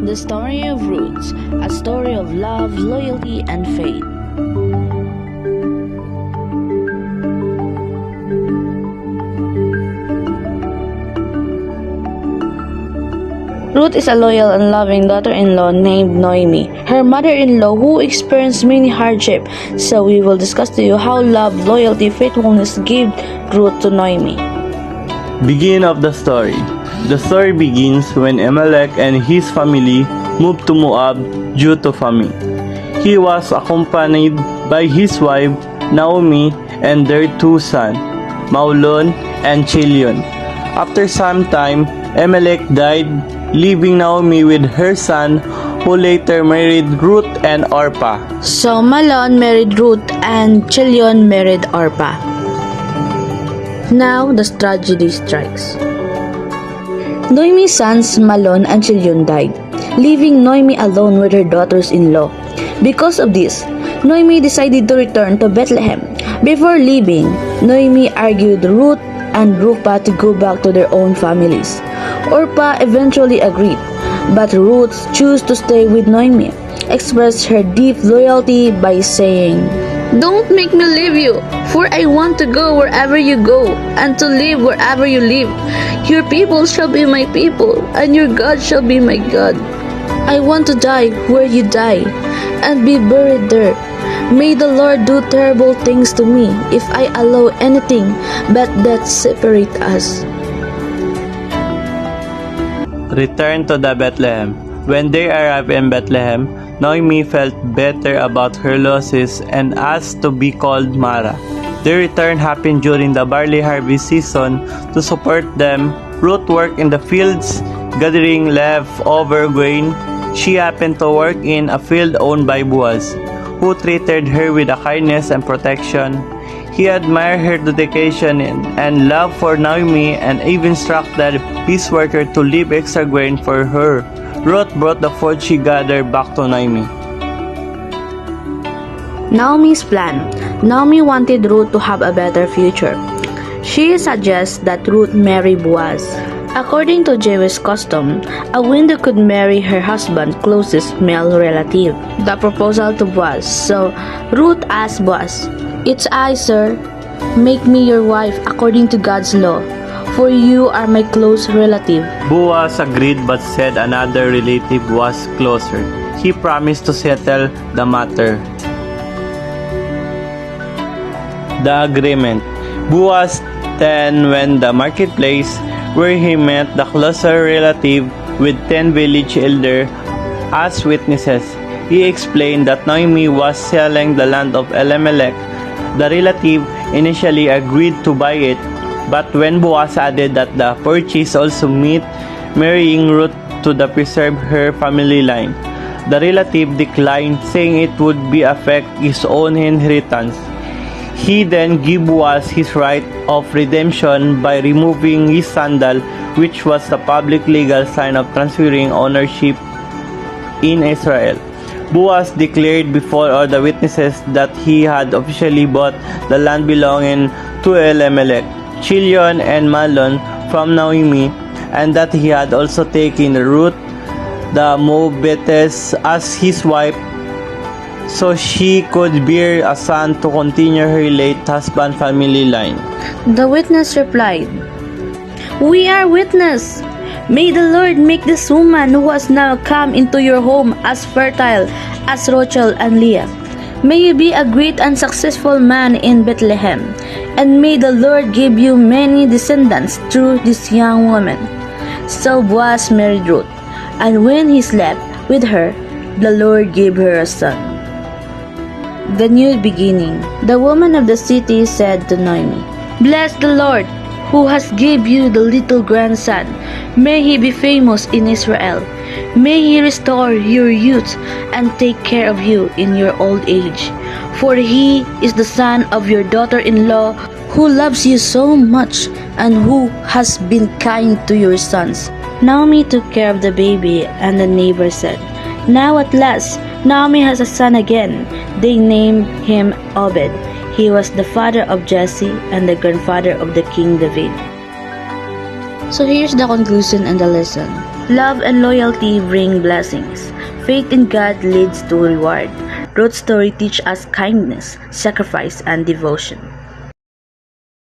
The Story of Ruth, a story of love, loyalty, and faith. Ruth is a loyal and loving daughter-in-law named Noemi, her mother-in-law who experienced many hardships. So we will discuss to you how love, loyalty, faithfulness gave Ruth to Noemi. Begin of the story. The story begins when Amalek and his family moved to Moab due to famine. He was accompanied by his wife Naomi and their two sons, Mahlon and Chilion. After some time, Amalek died, leaving Naomi with her son, who later married Ruth and Orpah. So Mahlon married Ruth and Chilion married Orpah. Now the tragedy strikes. Noemi's sons Mahlon and Chilion died, leaving Noemi alone with her daughters-in-law. Because of this, Noemi decided to return to Bethlehem. Before leaving, Noemi argued Ruth and Orpah to go back to their own families. Orpah eventually agreed, but Ruth chose to stay with Noemi, expressed her deep loyalty by saying, "Don't make me leave you, for I want to go wherever you go, and to live wherever you live. Your people shall be my people, and your God shall be my God. I want to die where you die, and be buried there. May the Lord do terrible things to me if I allow anything but death separate us." Return to the Bethlehem. When they arrived in Bethlehem, Noemi felt better about her losses and asked to be called Mara. Their return happened during the barley harvest season. To support them, Ruth worked in the fields, gathering leftover grain. She happened to work in a field owned by Boaz, who treated her with kindness and protection. He admired her dedication and love for Naomi and even instructed his worker to leave extra grain for her. Ruth brought the food she gathered back to Naomi. Naomi's plan. Naomi wanted Ruth to have a better future. She suggests that Ruth marry Boaz. According to Jewish custom, a widow could marry her husband's closest male relative. The proposal to Boaz. So Ruth asked Boaz, "It's I, sir. Make me your wife according to God's law, for you are my close relative." Boaz agreed but said another relative was closer. He promised to settle the matter. The agreement. Boaz then went to the marketplace, where he met the closer relative with 10 village elders as witnesses. He explained that Noemi was selling the land of Elimelech. The relative initially agreed to buy it, but when Boaz added that the purchase also meant marrying Ruth to preserve her family line, the relative declined, saying it would affect his own inheritance. He then gave Boaz his right of redemption by removing his sandal, which was the public legal sign of transferring ownership in Israel. Boaz declared before all the witnesses that he had officially bought the land belonging to Elimelech, Chilion, and Mahlon from Naomi, and that he had also taken Ruth the Moabitess as his wife, so she could bear a son to continue her late husband's family line. The witness replied, "We are witness. May the Lord make this woman who has now come into your home as fertile as Rachel and Leah. May you be a great and successful man in Bethlehem, and may the Lord give you many descendants through this young woman." So Boaz married Ruth, and when he slept with her, the Lord gave her a son. The new beginning. The woman of the city said to Noemi, "Bless the Lord, who has gave you the little grandson. May he be famous in Israel. May he restore your youth and take care of you in your old age. For he is the son of your daughter-in-law, who loves you so much and who has been kind to your sons." Naomi took care of the baby, and the neighbor said, "Now at last, Naomi has a son again." They named him Obed. He was the father of Jesse and the grandfather of the King David. So here's the conclusion and the lesson. Love and loyalty bring blessings. Faith in God leads to reward. Ruth's story teaches us kindness, sacrifice, and devotion.